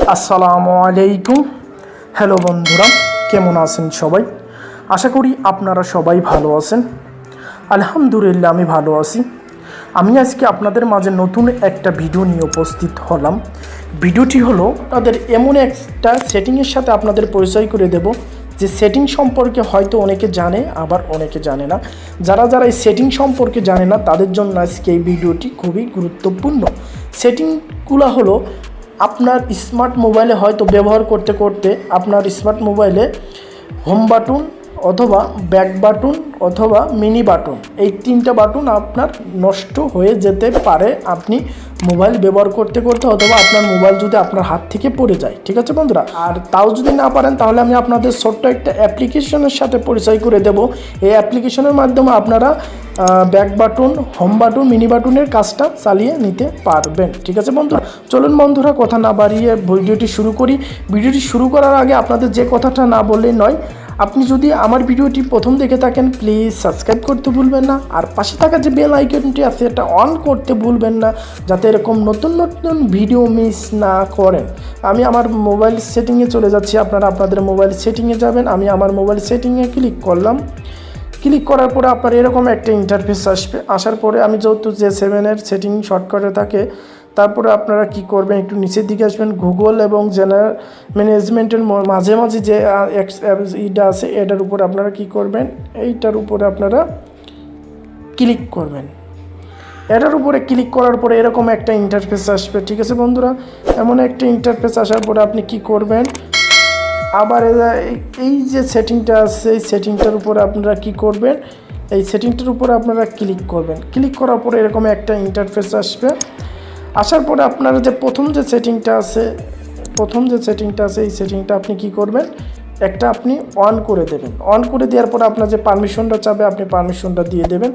আসসালামু আলাইকুম। হ্যালো বন্ধুরা, কেমন আছেন সবাই? আশা করি আপনারা সবাই ভালো আছেন। আলহামদুলিল্লাহ আমি ভালো আছি। আমি আজকে আপনাদের মাঝে নতুন একটা ভিডিও নিয়ে উপস্থিত হলাম। ভিডিওটি হলো তাদের এমন একটা সেটিংয়ের সাথে আপনাদের পরিচয় করে দেব যে সেটিং সম্পর্কে হয়তো অনেকে জানে, আবার অনেকে জানে না। যারা এই সেটিং সম্পর্কে জানে না তাদের জন্য আজকে এই ভিডিওটি খুবই গুরুত্বপূর্ণ। সেটিংগুলো হলো আপনার স্মার্ট মোবাইলে হয়তো ব্যবহার করতে করতে আপনার স্মার্ট মোবাইলে হোম বাটন অথবা ব্যাক বাটন অথবা মিনি বাটন, এই তিনটা বাটন আপনার নষ্ট হয়ে যেতে পারে আপনি মোবাইল ব্যবহার করতে করতে, অথবা আপনার মোবাইল যদি আপনার হাত থেকে পড়ে যায়। ঠিক আছে বন্ধুরা? আর তাও যদি না পারেন তাহলে আমি আপনাদের ছোট্ট একটা অ্যাপ্লিকেশনের সাথে পরিচয় করে দেব। এই অ্যাপ্লিকেশনের মাধ্যমে আপনারা back button, home button, mini বাটনের কাজটা চালিয়ে নিতে পারবেন। ঠিক আছে বন্ধুরা? চলুন বন্ধুরা, কথা না বাড়িয়ে ভিডিওটি শুরু করি। ভিডিওটি শুরু করার আগে আপনাদের যে কথাটা না বললেই নয়, আপনি যদি আমার ভিডিওটি প্রথম দেখে থাকেন প্লিজ সাবস্ক্রাইব করতে ভুলবেন না, আর পাশে থাকা যে বেল আইকনটি আছে এটা অন করতে ভুলবেন না, যাতে এরকম নতুন নতুন ভিডিও মিস না করেন। আমি আমার মোবাইল সেটিংয়ে চলে যাচ্ছি, আপনারা আপনাদের মোবাইল সেটিংয়ে যাবেন। আমি আমার মোবাইল সেটিংয়ে ক্লিক করলাম। ক্লিক করার পরে আপনার এরকম একটা ইন্টারফেস আসবে। আসার পরে আমি যেহেতু J7-এর সেটিং শর্টকাটে থাকে, তারপরে আপনারা কি করবেন, একটু নিচের দিকে আসবেন। গুগল এবং জেনারেল ম্যানেজমেন্টের মাঝে মাঝে যে ইটা আছে এটার উপরে আপনারা কি করবেন, এইটার উপরে আপনারা ক্লিক করবেন। এটার উপরে ক্লিক করার পরে এরকম একটা ইন্টারফেস আসবে। ঠিক আছে বন্ধুরা? এমন একটা ইন্টারফেস আসার পরে আপনি কি করবেন, আবার এই যে সেটিংটা আছে এই সেটিংটার উপরে আপনারা কি করবেন, এই সেটিংটার উপরে আপনারা ক্লিক করবেন। ক্লিক করার পরে এরকম একটা ইন্টারফেস আসবে। আসার পরে আপনারা যে প্রথম যে সেটিংটা আছে এই সেটিংটা আপনি কি করবেন, একটা আপনি অন করে দেবেন। অন করে দেওয়ার পরে আপনার যে পারমিশনটা চাবে আপনি পারমিশনটা দিয়ে দেবেন।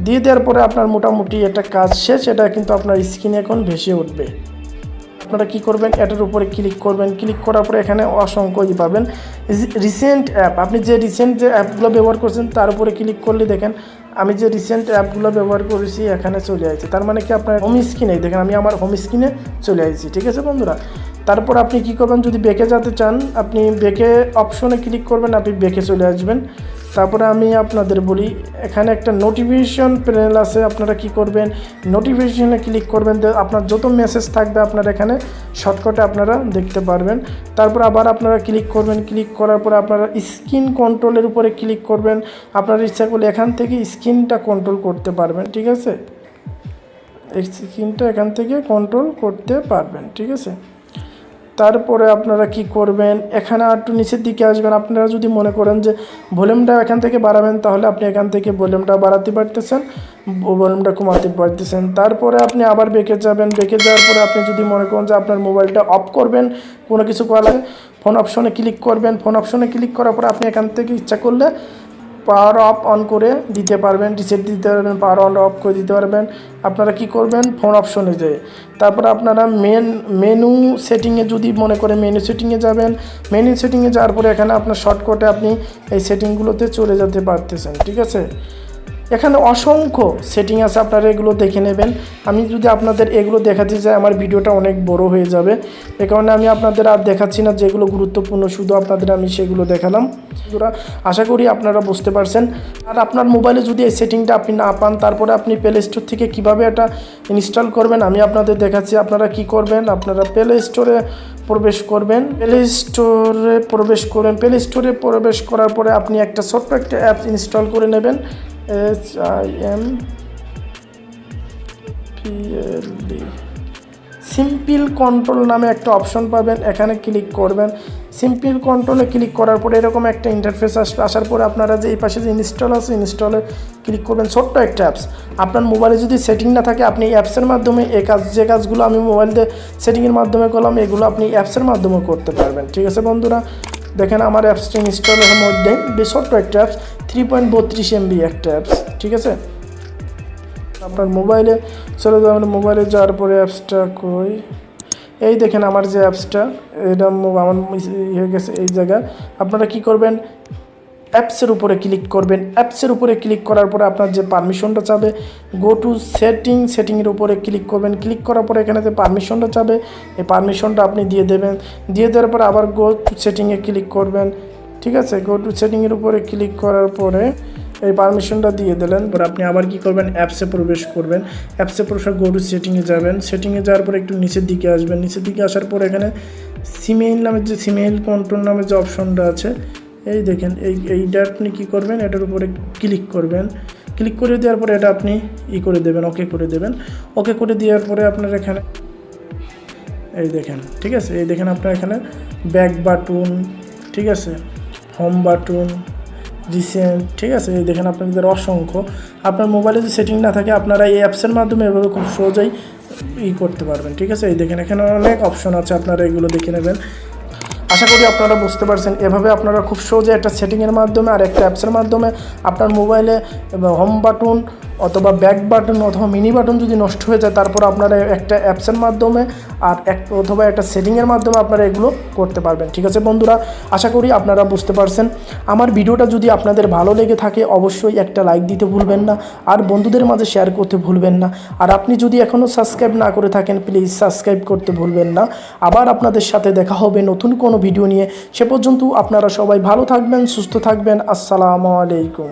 দিয়ে দেওয়ার পরে আপনার মোটামুটি এটা কাজ শেষ। এটা কিন্তু আপনার স্ক্রিনে এখন ভেসে উঠবে। আপনারা কি করবেন, এটার উপরে ক্লিক করবেন। ক্লিক করার পরে এখানে অসংখ্য পাবেন রিসেন্ট অ্যাপ। আপনি যে রিসেন্ট যে অ্যাপগুলো ব্যবহার করছেন তার উপরে ক্লিক করলে দেখেন আমি যে রিসেন্ট অ্যাপগুলো ব্যবহার করেছি এখানে চলে আসছে। তার মানে কি আপনার হোম স্ক্রিনে দেখেন আমি আমার হোম স্ক্রিনে চলে আসছি। ঠিক আছে বন্ধুরা? তারপর আপনি কি করবেন, যদি বেঁকে যেতে চান আপনি বেঁকে অপশনে ক্লিক করবেন, আপনি বেঁকে চলে আসবেন। তারপরে আমি আপনাদের বলি, এখানে একটা নোটিফিকেশন প্যানেল আছে। আপনারা কি করবেন, নোটিফিকেশনে ক্লিক করবেন। আপনার যত মেসেজ থাকবে আপনার এখানে শর্টকাটে আপনারা দেখতে পারবেন। তারপর আবার আপনারা ক্লিক করবেন। ক্লিক করার পরে আপনারা স্ক্রিন কন্ট্রোলের উপরে ক্লিক করবেন। আপনার ইচ্ছা করলে এখান থেকে স্ক্রিনটা কন্ট্রোল করতে পারবেন। ঠিক আছে? এই স্ক্রিনটা এখান থেকে কন্ট্রোল করতে পারবেন। ঠিক আছে? তারপরে আপনারা কি করবেন, এখানে একটু নিচের দিকে আসবেন। আপনারা যদি মনে করেন যে ভলিউমটা এখান থেকে বাড়াবেন তাহলে আপনি এখান থেকে ভলিউমটা বাড়াতে পারতেছেন, ভলিউমটা কমাতে পারতেছেন। তারপরে আপনি আবার বেঁকে যাবেন। বেঁকে যাওয়ার পরে আপনি যদি মনে করেন যে আপনার মোবাইলটা অফ করবেন, কোনো কিছু করা ফোন অপশনে ক্লিক করবেন। ফোন অপশনে ক্লিক করার পরে আপনি এখান থেকে ইচ্ছা করলে পাওয়ার অফ অন করে দিতে পারবেন, রিসেট দিতে পারবেন, পাওয়ার অন অফ করে দিতে পারবেন। আপনারা কি করবেন, ফোন অপশনে যেয়ে তারপরে আপনারা মেনু সেটিংয়ে যদি মনে করেন মেনু সেটিংয়ে যাবেন। মেনু সেটিংয়ে যাওয়ার পরে এখানে আপনার শর্টকাটে আপনি এই সেটিংগুলোতে চলে যেতে পারতেছেন। ঠিক আছে? এখানে অসংখ্য সেটিং আছে, আপনারা এগুলো দেখে নেবেন। আমি যদি আপনাদের এগুলো দেখাতে চাই আমার ভিডিওটা অনেক বড় হয়ে যাবে, এ কারণে আমি আপনাদের আর দেখাচ্ছি না। যেগুলো গুরুত্বপূর্ণ শুধু আপনাদের আমি সেগুলো দেখালাম। আশা করি আপনারা বুঝতে পারছেন। আর আপনার মোবাইলে যদি এই সেটিংটা আপনি না পান তারপরে আপনি প্লে স্টোর থেকে কীভাবে এটা ইনস্টল করবেন আমি আপনাদের দেখাচ্ছি। আপনারা কি করবেন, আপনারা প্লে স্টোরে প্রবেশ করবেন। প্লে স্টোরে প্রবেশ করার পরে আপনি একটা ছোট্ট একটা অ্যাপ ইনস্টল করে নেবেন। সিম্পল কন্ট্রোল নামে একটা অপশন পাবেন, এখানে ক্লিক করবেন। সিম্পল কন্ট্রোলে ক্লিক করার পরে এরকম একটা ইন্টারফেস আসবে। আসার পরে আপনারা যে এই পাশে যে ইনস্টল আছে ইনস্টলে ক্লিক করবেন। ছোট্ট একটা অ্যাপস, আপনার মোবাইলে যদি সেটিং না থাকে আপনি অ্যাপসের মাধ্যমে যে কাজগুলো আমি মোবাইল দিয়ে সেটিংয়ের মাধ্যমে করলাম এগুলো আপনি অ্যাপসের মাধ্যমে করতে পারবেন। ঠিক আছে বন্ধুরা? দেখেন আমার অ্যাপসটা ইনস্টলের মধ্যে বেশ ছোট্ট একটা অ্যাপস, 3.32 MB একটা অ্যাপস। ঠিক আছে? আপনার মোবাইলে চলে যাবেন। মোবাইলে যাওয়ার পরে অ্যাপসটা কই, এই দেখেন আমার যে অ্যাপসটা এটা আমার হয়ে গেছে এই জায়গায়। আপনারা কি করবেন, অ্যাপসের উপরে ক্লিক করবেন। অ্যাপসের উপরে ক্লিক করার পরে আপনার যে পারমিশনটা চাবে, গো টু সেটিংয়ের উপরে ক্লিক করবেন। ক্লিক করার পরে এখানে যে পারমিশনটা চাবে, এই পারমিশনটা আপনি দিয়ে দেবেন। দিয়ে দেওয়ার পরে আবার গো টু সেটিংয়ে ক্লিক করবেন। ঠিক আছে, গো টু সেটিংয়ের উপরে ক্লিক করার পরে এই পারমিশনটা দিয়ে দিলেন। পরে আপনি আবার কি করবেন, অ্যাপসে প্রবেশ করবেন। অ্যাপসে প্রবেশ গো টু সেটিংয়ে যাবেন। সেটিংয়ে যাওয়ার পরে একটু নিচের দিকে আসবেন। নিচের দিকে আসার পর এখানে সিমেইল নামের যে সিমেইল কন্ট্রোল নামের যে অপশনটা আছে, এই দেখেন, এইটা আপনি কী করবেন, এটার উপরে ক্লিক করবেন। ক্লিক করে দেওয়ার পরে এটা আপনি করে দেবেন, ওকে করে দেবেন। ওকে করে দেওয়ার পরে আপনার এখানে এই দেখেন, ঠিক আছে, এই দেখেন আপনার এখানে ব্যাক বাটন, ঠিক আছে, হোম বাটন, রিসেন্ট, ঠিক আছে, এই দেখেন আপনাদের অসংখ্য। আপনার মোবাইলে যদি সেটিং না থাকে আপনারা এই অ্যাপসের মাধ্যমে এভাবে খুব সহজেই করতে পারবেন। ঠিক আছে, এই দেখেন এখানে অনেক অপশন আছে, আপনারা এগুলো দেখে নেবেন। আশা করি আপনারা বুঝতে পারছেন। এভাবে আপনারা খুব সহজে একটা সেটিংয়ের মাধ্যমে আর একটা অ্যাপসের মাধ্যমে আপনার মোবাইলে হোম বাটন অথবা ব্যাক বাটন অথবা মিনি বাটন যদি নষ্ট হয়ে যায়, তারপর আপনারা একটা অ্যাপসের মাধ্যমে আর অথবা একটা সেটিংয়ের মাধ্যমে আপনারা এগুলো করতে পারবেন। ঠিক আছে বন্ধুরা, আশা করি আপনারা বুঝতে পারছেন। আমার ভিডিওটা যদি আপনাদের ভালো লেগে থাকে অবশ্যই একটা লাইক দিতে ভুলবেন না, আর বন্ধুদের মাঝে শেয়ার করতে ভুলবেন না। আর আপনি যদি এখনও সাবস্ক্রাইব না করে থাকেন প্লিজ সাবস্ক্রাইব করতে ভুলবেন না। আবার আপনাদের সাথে দেখা হবে নতুন কোনো ভিডিও নিয়ে। সে পর্যন্ত আপনারা সবাই ভালো থাকবেন, সুস্থ থাকবেন। আসসালামু আলাইকুম।